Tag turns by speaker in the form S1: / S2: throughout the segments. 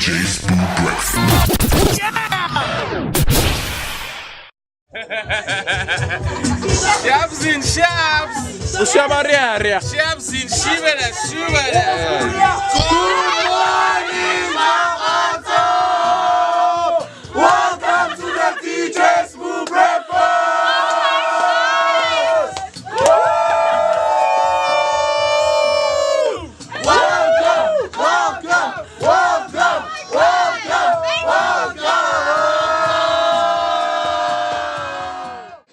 S1: DJ's Boo Breakfast.
S2: Shabs in shabs.
S3: Ushabariaria.
S2: Shabs in shibele shibele.
S4: Good morning, Makgotso! Welcome to the DJ's Boo Breakfast! Welcome!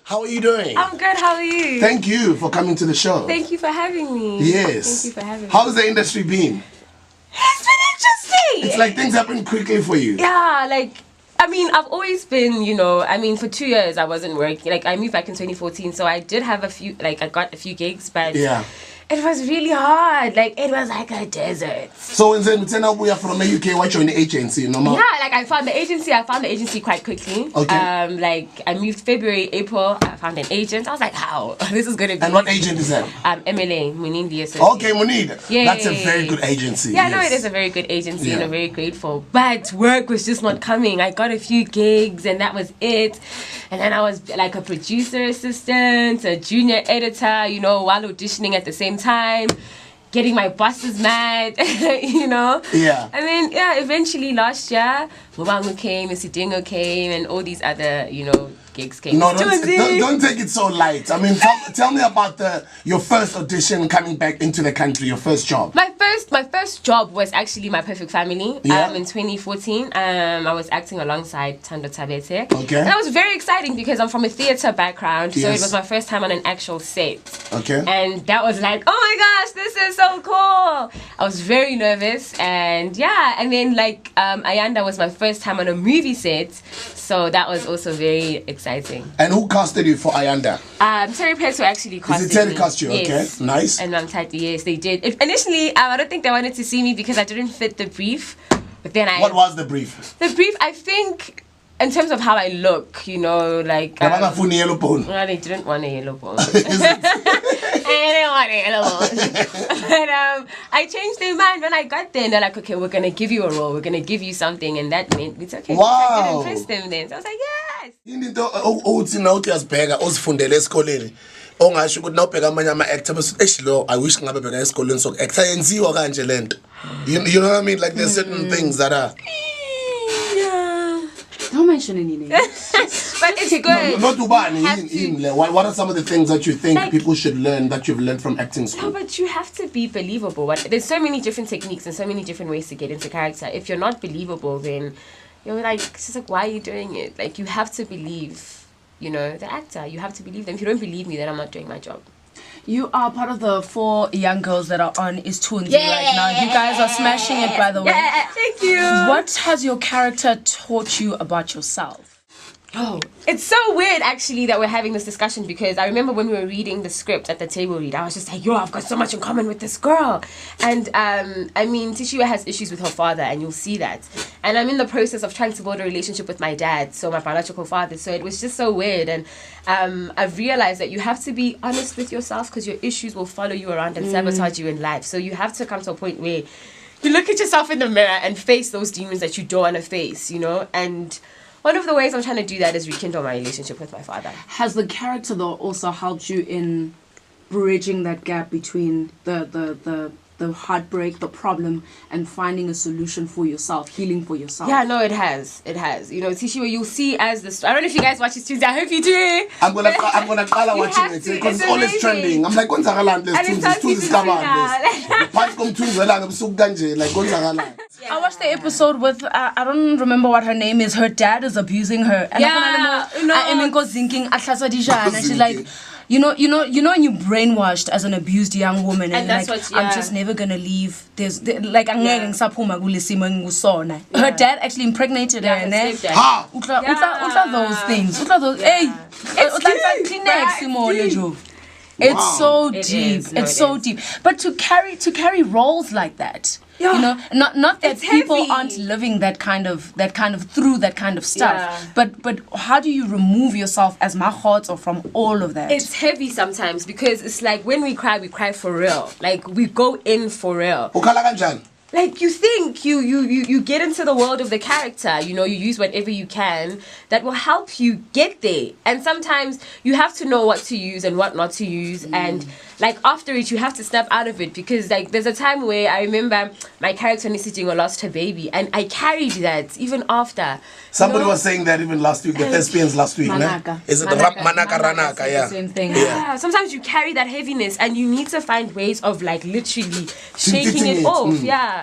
S4: How are you doing?
S5: I'm good, how are you?
S4: Thank you for coming to the show.
S5: Thank you for having me.
S4: Yes.
S5: Thank you for having me.
S4: How's the industry been?
S5: It's been interesting.
S4: It's like things happen quickly for you.
S5: Yeah, I've always been, for 2 years I wasn't working. I moved back in 2014, so I did have I got a few gigs, but
S4: Yeah.
S5: it was really hard. It was like a desert.
S4: So when we are from the UK, why join the agency? Normal?
S5: Yeah, I found the agency quite quickly.
S4: Okay.
S5: I moved February, April, I found an agent. I was like, how? This is gonna be
S4: And what agent is that?
S5: MLA, Munid the Associate.
S4: Okay, Munid.
S5: Yeah.
S4: That's a very good agency.
S5: Yeah,
S4: yes.
S5: no, it is a very good agency and
S4: Yeah.
S5: I'm very grateful. But work was just not coming. I got a few gigs and that was it. And then I was like a producer assistant, a junior editor, while auditioning at the same time, getting my bosses mad,
S4: Yeah.
S5: And then, eventually last year, Mubangu came, Isidingo came, and all these other, gigs came.
S4: No, don't take it so light. I mean, tell me about your first audition coming back into the country, your first job.
S5: My first job was actually My Perfect Family.
S4: Yeah.
S5: In 2014, I was acting alongside Tando Tabete.
S4: Okay.
S5: And that was very exciting because I'm from a theatre background, so
S4: Yes.
S5: it was my first time on an actual set.
S4: Okay.
S5: And that was like, oh my gosh, this is so cool. I was very nervous, and then Ayanda was my first time on a movie set, so that was also very exciting.
S4: And who casted you for Ayanda?
S5: Terry Peto actually casted
S4: Terry
S5: me.
S4: cast you?
S5: Yes.
S4: Okay, nice.
S5: And Mam Tati, yes, they did. Initially, I don't think they wanted to see me because I didn't fit the brief. But then
S4: What was the brief?
S5: The brief, I think, in terms of how I look,
S4: Abangafuni yellow bone.
S5: well, they didn't want a yellow bone.
S4: Is it?
S5: I didn't want a yellow bone. But I changed their mind when I got there. And they're like, okay, we're going to give you a role. We're going to give you something. And that meant it's okay.
S4: Wow.
S5: I did impress them then. So I was like, yes.
S4: Into uthi na uthi yazibheka uzifundele esikoleni ongasho ukuthi nawubheka amanye ama-actor bese lo I wish ngabe bheka esikoleni so actor yenziwa kanje lento. You know what I mean? Like there's certain things that are
S6: Don't mention any names.
S5: But it's good.
S4: not ubani
S5: You have to-
S4: what are some of the things that you think
S5: Like-
S4: people should learn that you've learned from acting
S5: No,
S4: school?
S5: but you have to be believable. There's so many different techniques and so many different ways to get into character. If you're not believable, then you're it's just why are you doing it? You have to believe, the actor. You have to believe them. If you don't believe me, then I'm not doing my job.
S6: You are part of the 4 young girls that are on Istunzi right now. You guys are smashing it, by the way.
S5: Yeah, thank you.
S6: What has your character taught you about yourself?
S5: Oh, it's so weird actually that we're having this discussion because I remember when we were reading the script at the table read, I was just like, I've got so much in common with this girl. And Tishiwa has issues with her father and you'll see that. And I'm in the process of trying to build a relationship with my dad, so my biological father. So it was just so weird. And I've realized that you have to be honest with yourself because your issues will follow you around and sabotage you in life. So you have to come to a point where you look at yourself in the mirror and face those demons that you don't want to face, And one of the ways I'm trying to do that is rekindle my relationship with my father.
S6: Has the character, though, also helped you in bridging that gap between the heartbreak, the problem, and finding a solution for yourself, healing for yourself?
S5: Yeah, no, it has. It has. Tishiwa, you'll see as the... I don't know if you guys watch it Tuesday. I hope you do.
S4: I'm gonna start
S5: You
S4: watching
S5: have
S4: it
S5: to.
S4: because
S5: It's
S4: it's always
S5: amazing.
S4: trending. I'm like, konzakalani
S5: And it's on
S4: lesi
S5: TV
S4: scabani
S5: now.
S4: lesi. Phansi komthunzelana busuku kanje like konzakalani.
S6: I watched the episode with, I don't remember what her name is. Her dad is abusing her. And
S5: Yeah, no.
S6: I am thinking, and she's like, you know when you're brainwashed as an abused young woman and
S5: that's
S6: like,
S5: what-
S6: I'm
S5: yeah.
S6: just never gonna leave. Her dad actually impregnated her
S5: Yeah,
S6: and
S5: his stepdad.
S4: Ha!
S6: Utla those things. Utla those. Hey,
S5: It's deep,
S6: Kleenex,
S5: right?
S6: It's
S4: Wow.
S6: so
S5: It
S6: deep.
S5: is. No,
S6: It's
S5: it
S6: so
S5: is.
S6: deep. But to carry roles like that, not that
S5: It's
S6: people
S5: heavy.
S6: aren't living that kind of through that kind of stuff.
S5: Yeah.
S6: But how do you remove yourself as Makgotso from all of that?
S5: It's heavy sometimes because it's like when we cry for real. Like we go in for real.
S4: Ukhala kanjani?
S5: like you think you get into the world of the character, you know, you use whatever you can that will help you get there, and sometimes you have to know what to use and what not to use, and like after it you have to snap out of it, because like there's a time where I remember my character Nisijingo lost her baby, and I carried that even after.
S4: Somebody was saying that even last week, the thespians last week,
S6: Manaka.
S4: ne? Is it the Manaka Ranaka?
S6: said
S4: Yeah.
S6: the same thing.
S5: Yeah, sometimes you carry that heaviness and you need to find ways of like literally shaking it off. Yeah.